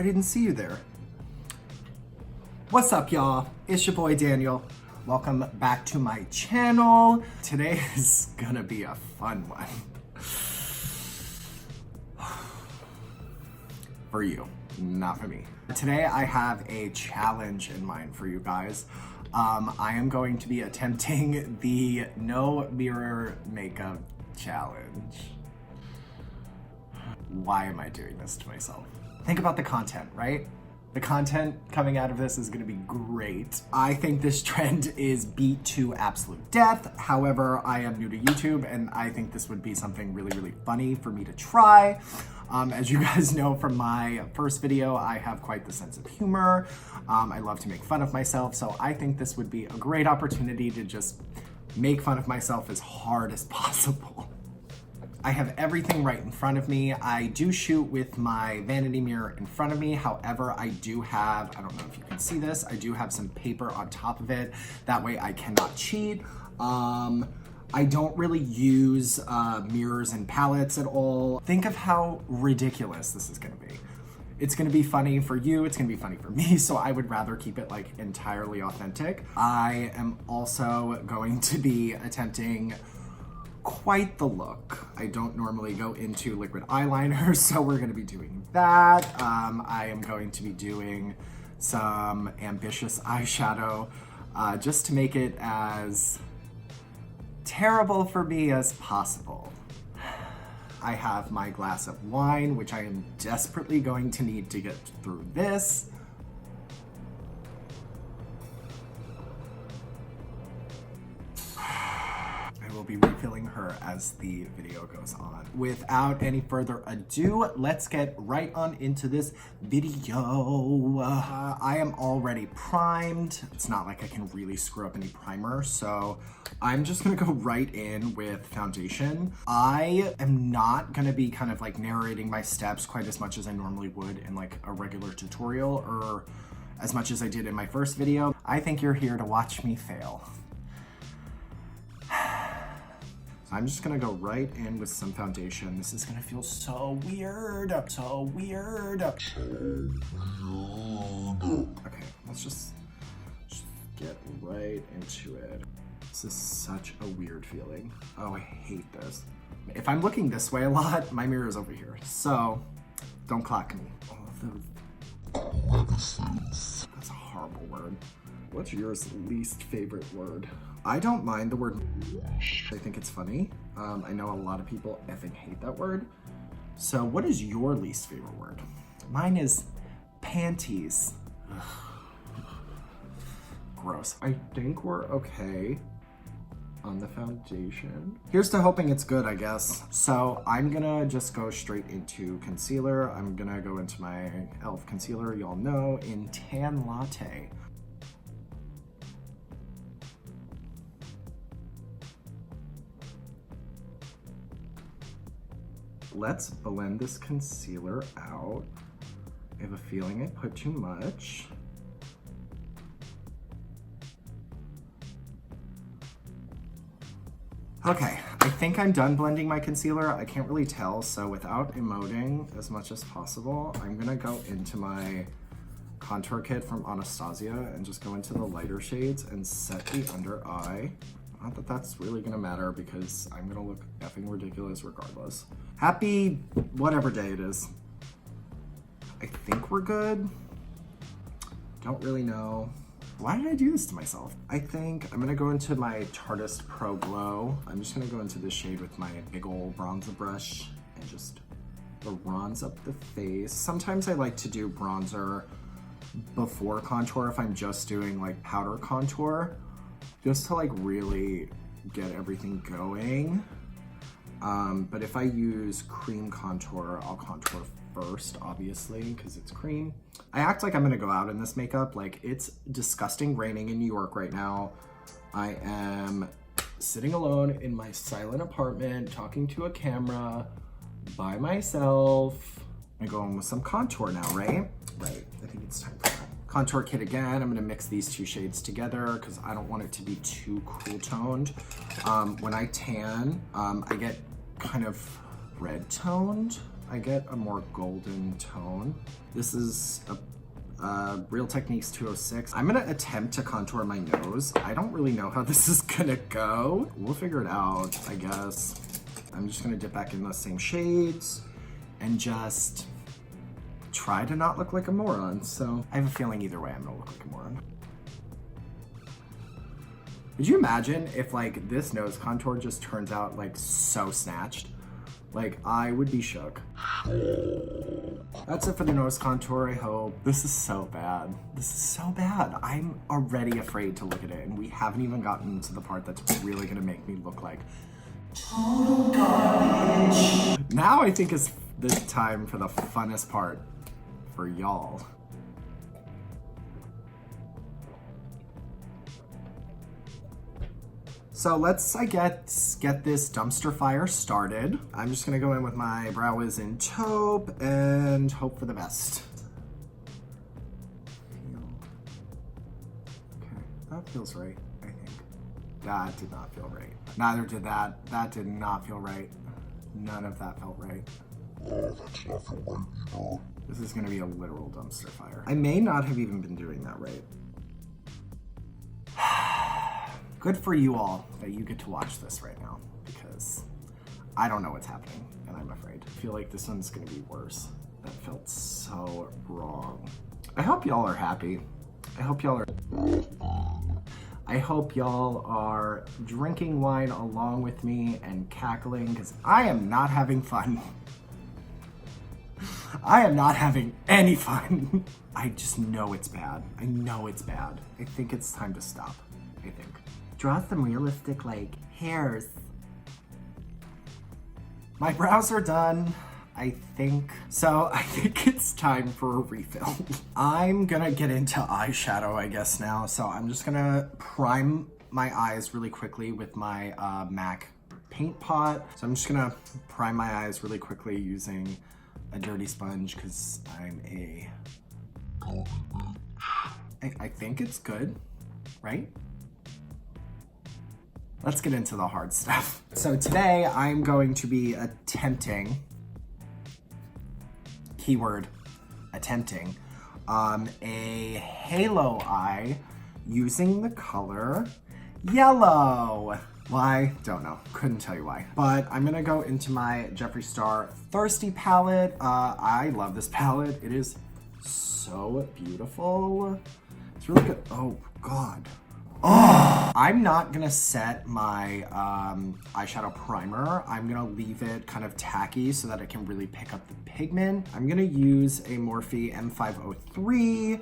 didn't see you there. What's up, y'all? It's your boy Daniel. Welcome back to my channel. Today is gonna be a fun one. For you, not for me. Today I have a challenge in mind for you guys. I am going to be attempting the no mirror makeup challenge. Why am I doing this to myself? Think about the content, right? The content coming out of this is gonna be great. I think this trend is beat to absolute death. However, I am new to YouTube and I think this would be something really, really funny for me to try. As you guys know from my first video, I have quite the sense of humor. I love to make fun of myself, so I think this would be a great opportunity to just make fun of myself as hard as possible. I have everything right in front of me. I do shoot with my vanity mirror in front of me. However, I do have, I don't know if you can see this, I do have some paper on top of it. That way I cannot cheat. I don't really use mirrors and palettes at all. Think of how ridiculous this is gonna be. It's gonna be funny for you, it's gonna be funny for me, so I would rather keep it like entirely authentic. I am also going to be attempting quite the look. I don't normally go into liquid eyeliner, so we're gonna be doing that. I am going to be doing some ambitious eyeshadow just to make it as terrible for me as possible. I have my glass of wine, which I am desperately going to need to get through this. I will be refilling her as the video goes on. Without any further ado, let's get right on into this video. I am already primed. It's not like I can really screw up any primer, so I'm just gonna go right in with foundation. I am not gonna be kind of like narrating my steps quite as much as I normally would in like a regular tutorial or as much as I did in my first video. I think you're here to watch me fail. I'm just gonna go right in with some foundation. This is gonna feel so weird, so weird. Okay, let's just get right into it. This is such a weird feeling. Oh, I hate this. If I'm looking this way a lot, my mirror is over here, so don't clock me. That's a horrible word. What's your least favorite word? I don't mind the word Lash. I think it's funny. I know a lot of people effing hate that word. So what is your least favorite word? Mine is panties. Ugh. Gross. I think we're okay on the foundation. Here's to hoping it's good, I guess. So I'm gonna just go straight into concealer. I'm gonna go into my e.l.f. concealer, y'all know, in Tan Latte. Let's blend this concealer out. I have a feeling I put too much. Okay, I think I'm done blending my concealer. I can't really tell, so without emoting as much as possible, I'm gonna go into my contour kit from Anastasia and just go into the lighter shades and set the under eye. Not that that's really gonna matter because I'm gonna look effing ridiculous regardless. Happy whatever day it is. I think we're good. Don't really know. Why did I do this to myself? I think I'm gonna go into my Tarteist Pro Glow. I'm just gonna go into this shade with my big old bronzer brush and just bronze up the face. Sometimes I like to do bronzer before contour if I'm just doing like powder contour, just to like really get everything going. But if I use cream contour, I'll contour first, obviously, because it's cream. I act like I'm gonna go out in this makeup. Like, it's disgusting raining in New York right now. I am sitting alone in my silent apartment, talking to a camera by myself. I'm gonna go in with some contour now, right? Right, I think it's time for that. Contour kit again. I'm gonna mix these two shades together because I don't want it to be too cool toned. When I tan, I get kind of red toned. I get a more golden tone. This is a Real Techniques 206. I'm gonna attempt to contour my nose. I don't really know how this is gonna go. We'll figure it out, I guess. I'm just gonna dip back in those same shades and just try to not look like a moron. So I have a feeling either way I'm gonna look like a moron. Could you imagine if like this nose contour just turns out like so snatched? Like, I would be shook. That's it for the nose contour, I hope. This is so bad. This is so bad. I'm already afraid to look at it, and we haven't even gotten to the part that's really gonna make me look like total garbage. Now I think is the time for the funnest part for y'all. So let's, I guess, get this dumpster fire started. I'm just gonna go in with my Brow Wiz in Taupe and hope for the best. Okay, that feels right, I think. That did not feel right. Neither did that. That did not feel right. None of that felt right. Oh, that's not feel right either. This is gonna be a literal dumpster fire. I may not have even been doing that right. Good for you all that you get to watch this right now, because I don't know what's happening and I'm afraid. I feel like this one's gonna be worse. That felt so wrong. I hope y'all are happy. I hope y'all are drinking wine along with me and cackling, because I am not having fun. I am not having any fun. I just know it's bad. I know it's bad. I think it's time to stop, I think. Draw some realistic, like, hairs. My brows are done, I think. So I think it's time for a refill. I'm gonna get into eyeshadow, I guess, now. So I'm just gonna prime my eyes really quickly with my MAC paint pot. So I'm just gonna prime my eyes really quickly using a dirty sponge, because I'm a... I think it's good, right? Let's get into the hard stuff. So today I'm going to be attempting, keyword, attempting, a halo eye using the color yellow. Why? Don't know. Couldn't tell you why. But I'm gonna go into my Jeffree Star Thirsty palette. I love this palette. It is so beautiful. It's really good. Oh, God. Oh, I'm not gonna set my eyeshadow primer. I'm gonna leave it kind of tacky so that it can really pick up the pigment. I'm gonna use a Morphe M503.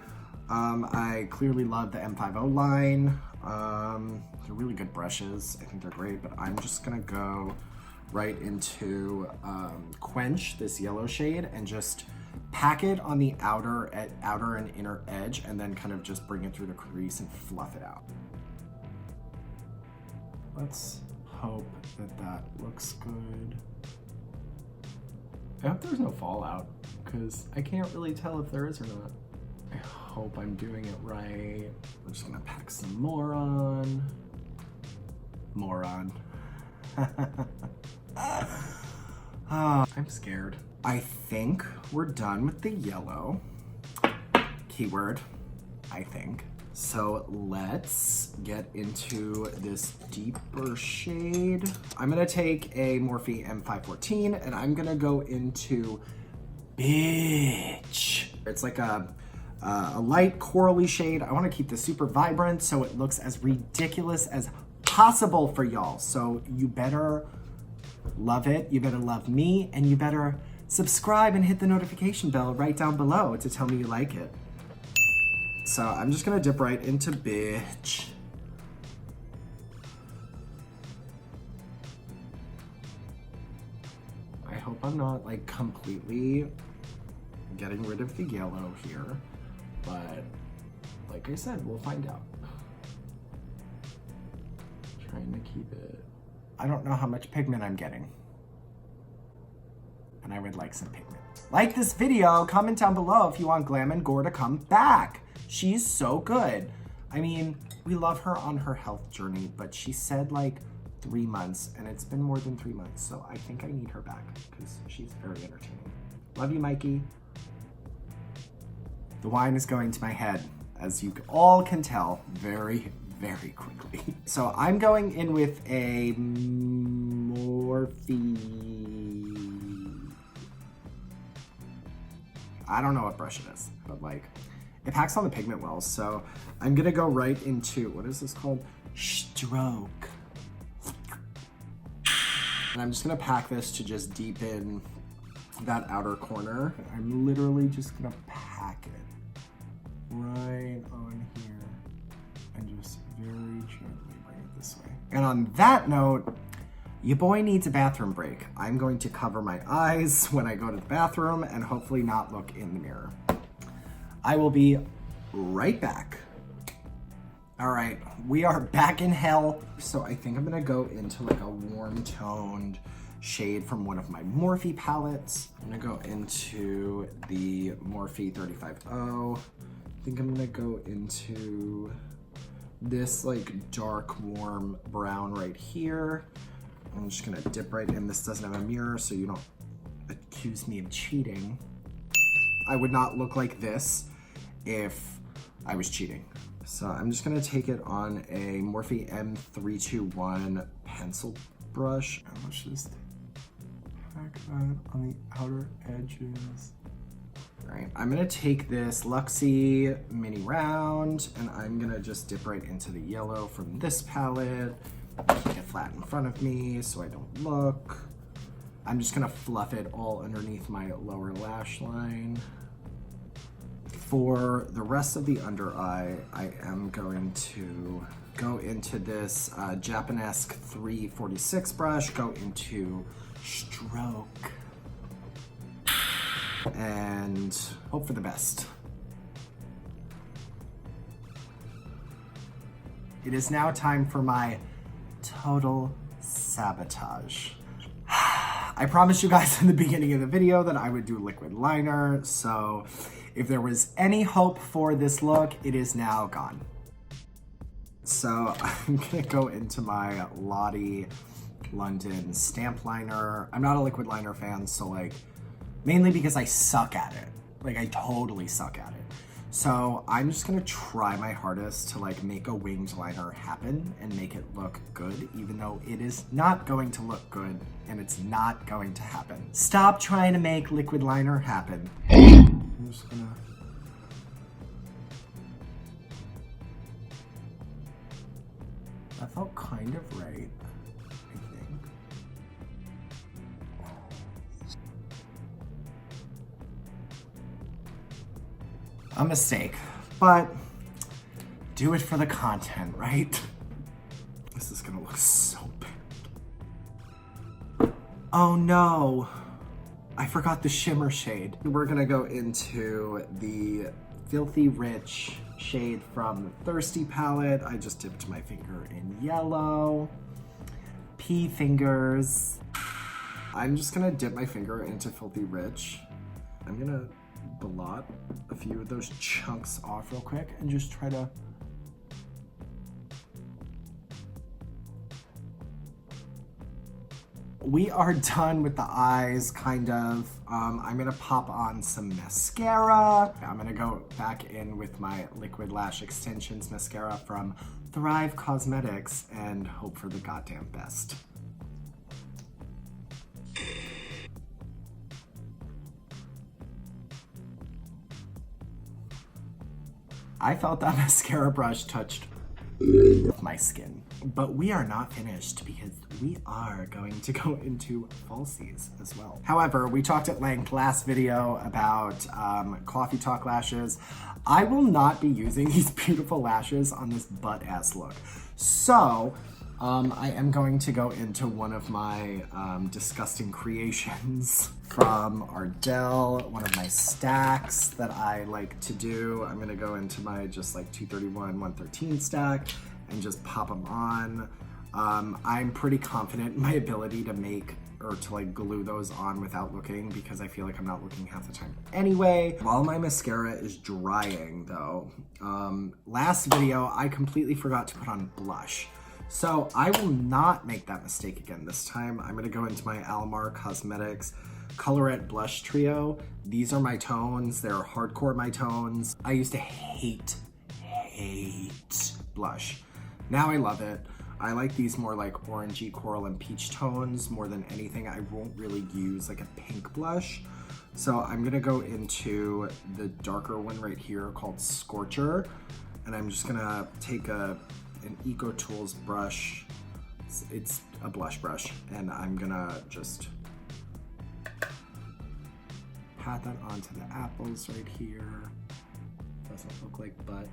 I clearly love the M50 line. They're really good brushes. I think they're great, but I'm just gonna go right into Quench, this yellow shade, and just pack it on the outer and inner edge, and then kind of just bring it through the crease and fluff it out. Let's hope that that looks good. I hope there's no fallout, because I can't really tell if there is or not. I hope I'm doing it right. I'm just gonna pack some more on. Moron. I'm scared. I think we're done with the yellow. Keyword, I think. So let's get into this deeper shade. I'm gonna take a Morphe M514 and I'm gonna go into Bitch. It's like a light corally shade. I wanna keep this super vibrant so it looks as ridiculous as possible for y'all. So you better love it, you better love me, and you better subscribe and hit the notification bell right down below to tell me you like it. So I'm just gonna dip right into Bitch. I hope I'm not like completely getting rid of the yellow here, but like I said, we'll find out. Trying to keep it. I don't know how much pigment I'm getting, and I would like some pigment. Like this video, comment down below if you want Glam and Gore to come back. She's so good. I mean, we love her on her health journey, but she said like 3 months, and it's been more than 3 months, so I think I need her back because she's very entertaining. Love you, Mikey. The wine is going to my head, as you all can tell, very, very quickly. So I'm going in with a Morphe. I don't know what brush it is, but like, it packs on the pigment well, so I'm gonna go right into, what is this called? Stroke. And I'm just gonna pack this to just deepen that outer corner. I'm literally just gonna pack it right on here and just very gently bring it this way. And on that note, your boy needs a bathroom break. I'm going to cover my eyes when I go to the bathroom and hopefully not look in the mirror. I will be right back. All right, we are back in hell. So I think I'm gonna go into like a warm toned shade from one of my Morphe palettes. I'm gonna go into the Morphe 350. I think I'm gonna go into this like dark warm brown right here. I'm just gonna dip right in. This doesn't have a mirror, so you don't accuse me of cheating. I would not look like this if I was cheating. So I'm just gonna take it on a Morphe M321 pencil brush. And let's just pack that on the outer edges. All right, I'm gonna take this Luxie mini round and I'm gonna just dip right into the yellow from this palette. Keep it flat in front of me so I don't look. I'm just gonna fluff it all underneath my lower lash line. For the rest of the under eye, I am going to go into this Japanesque 346 brush, go into Stroke, and hope for the best. It is now time for my total sabotage. I promised you guys in the beginning of the video that I would do liquid liner, so if there was any hope for this look, it is now gone. So I'm gonna go into my Lottie London stamp liner. I'm not a liquid liner fan, so like, mainly because I suck at it. Like, I totally suck at it. So I'm just gonna try my hardest to like make a winged liner happen and make it look good, even though it is not going to look good and it's not going to happen. Stop trying to make liquid liner happen. I'm just gonna... That felt kind of right, I think. A mistake, but do it for the content, right? This is gonna look so bad. Oh no, I forgot the shimmer shade. We're gonna go into the Filthy Rich shade from the Thirsty palette. I just dipped my finger in yellow. Pea fingers. I'm just gonna dip my finger into Filthy Rich. I'm gonna blot a few of those chunks off real quick and just try to we are done with the eyes, kind of. I'm gonna pop on some mascara. I'm gonna go back in with my Liquid Lash Extensions mascara from Thrive Causemetics and hope for the goddamn best. I felt that mascara brush touched my skin. But we are not finished because we are going to go into falsies as well. However, we talked at length last video about Coffee Talk lashes. I will not be using these beautiful lashes on this butt-ass look. So, I am going to go into one of my disgusting creations from Ardell, one of my stacks that I like to do. I'm gonna go into my just like 231, 113 stack and just pop them on. I'm pretty confident in my ability to make or to like glue those on without looking because I feel like I'm not looking half the time. Anyway, while my mascara is drying though, last video I completely forgot to put on blush. So I will not make that mistake again this time. I'm gonna go into my Almar Cosmetics Colorette Blush Trio. These are my tones. They're hardcore my tones. I used to hate blush. Now I love it. I like these more like orangey, coral, and peach tones more than anything. I won't really use like a pink blush. So I'm gonna go into the darker one right here called Scorcher. And I'm just gonna take an Eco Tools brush. It's a blush brush. And I'm gonna just pat that onto the apples right here. Doesn't look like butt.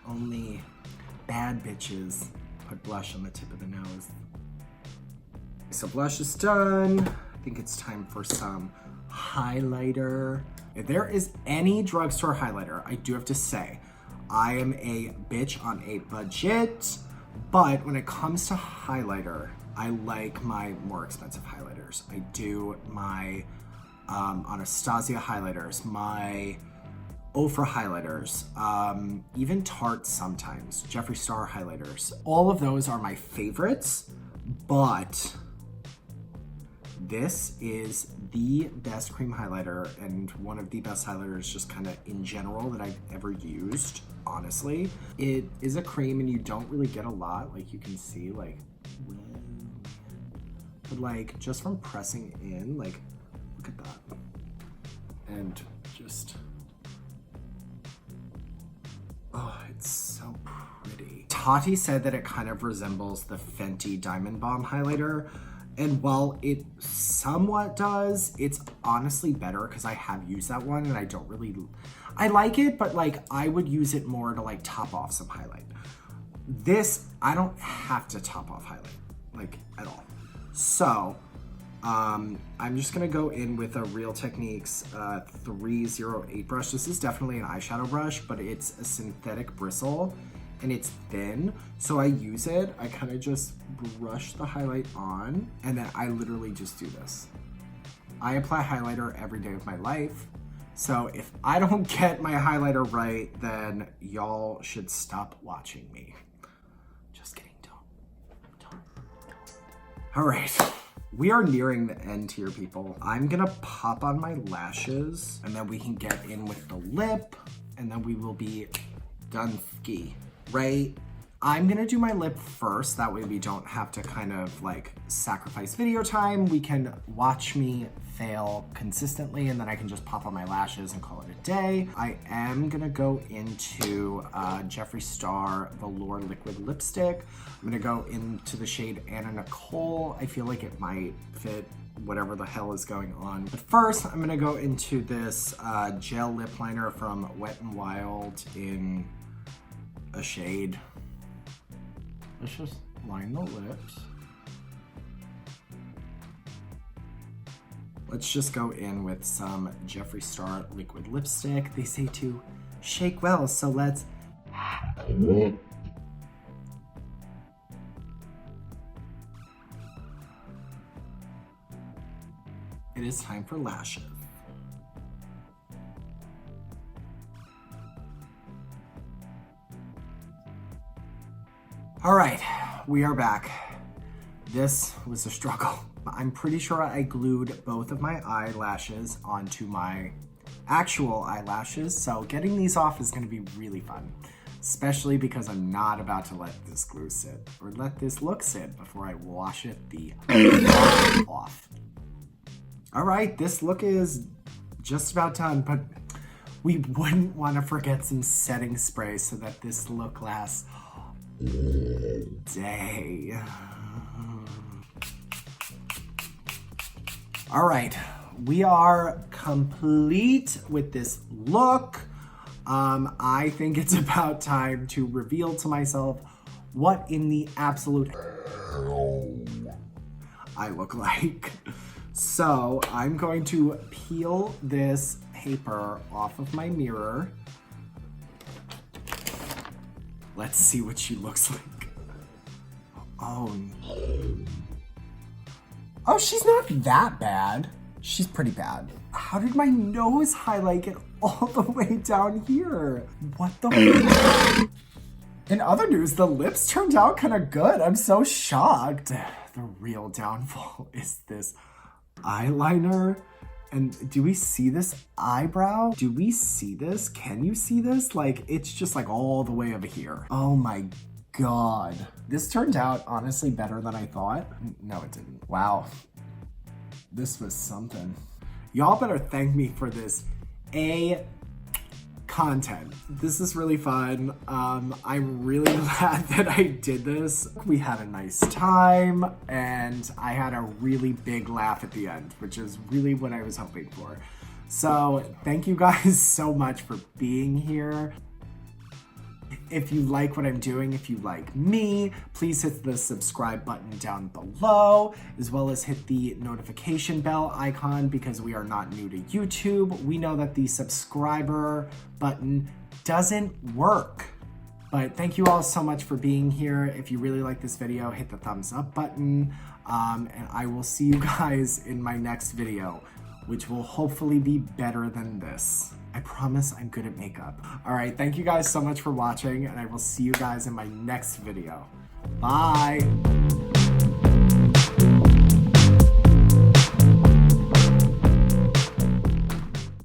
Only bad bitches put blush on the tip of the nose. So blush is done. I think it's time for some highlighter. If there is any drugstore highlighter, I do have to say, I am a bitch on a budget, but when it comes to highlighter, I like my more expensive highlighters. I do my Anastasia highlighters, my Ochre highlighters, even Tarte sometimes, Jeffree Star highlighters. All of those are my favorites, but this is the best cream highlighter and one of the best highlighters just kind of in general that I've ever used, honestly. It is a cream and you don't really get a lot, like you can see, like, but like just from pressing in, like, look at that. And just, oh, it's so pretty. Tati said that it kind of resembles the Fenty Diamond Bomb highlighter. And while it somewhat does, it's honestly better because I have used that one and I don't really, I like it, but like I would use it more to like top off some highlight. This, I don't have to top off highlight, like at all. So, I'm just gonna go in with a Real Techniques 308 brush. This is definitely an eyeshadow brush, but it's a synthetic bristle and it's thin. So I use it, I kind of just brush the highlight on and then I literally just do this. I apply highlighter every day of my life. So if I don't get my highlighter right, then y'all should stop watching me. Just kidding, don't. All right. We are nearing the end here, people. I'm gonna pop on my lashes and then we can get in with the lip and then we will be done ski, right? I'm gonna do my lip first. That way we don't have to kind of like sacrifice video time. We can watch me fail consistently and then I can just pop on my lashes and call it a day. I am gonna go into Jeffree Star Velour Liquid Lipstick. I'm gonna go into the shade Anna Nicole. I feel like it might fit whatever the hell is going on. But first, I'm gonna go into this gel lip liner from Wet n Wild in a shade. Let's just line the lips. Let's just go in with some Jeffree Star liquid lipstick. They say to shake well, so let's. It is time for lashes. All right, we are back. This was a struggle. I'm pretty sure I glued both of my eyelashes onto my actual eyelashes, so getting these off is gonna be really fun, especially because I'm not about to let this glue sit, or let this look sit before I wash it the off. All right, this look is just about done, but we wouldn't wanna forget some setting spray so that this look lasts day. All right, we are complete with this look. I think it's about time to reveal to myself what in the absolute hell I look like. So I'm going to peel this paper off of my mirror. Let's see what she looks like. Oh, oh, she's not that bad. She's pretty bad. How did my nose highlight get all the way down here? What the In other news, the lips turned out kind of good. I'm so shocked. The real downfall is this eyeliner. And do we see this eyebrow? Do we see this? Can you see this? Like, it's just like all the way over here. Oh my God. This turned out honestly better than I thought. No, it didn't. Wow. This was something. Y'all better thank me for this content. This is really fun. I'm really glad that I did this. We had a nice time and I had a really big laugh at the end, which is really what I was hoping for. So thank you guys so much for being here. If you like what I'm doing, if you like me, please hit the subscribe button down below, as well as hit the notification bell icon because we are not new to YouTube. We know that the subscriber button doesn't work. But thank you all so much for being here. If you really like this video, hit the thumbs up button. And I will see you guys in my next video, which will hopefully be better than this. I promise I'm good at makeup. All right, thank you guys so much for watching, and I will see you guys in my next video. Bye.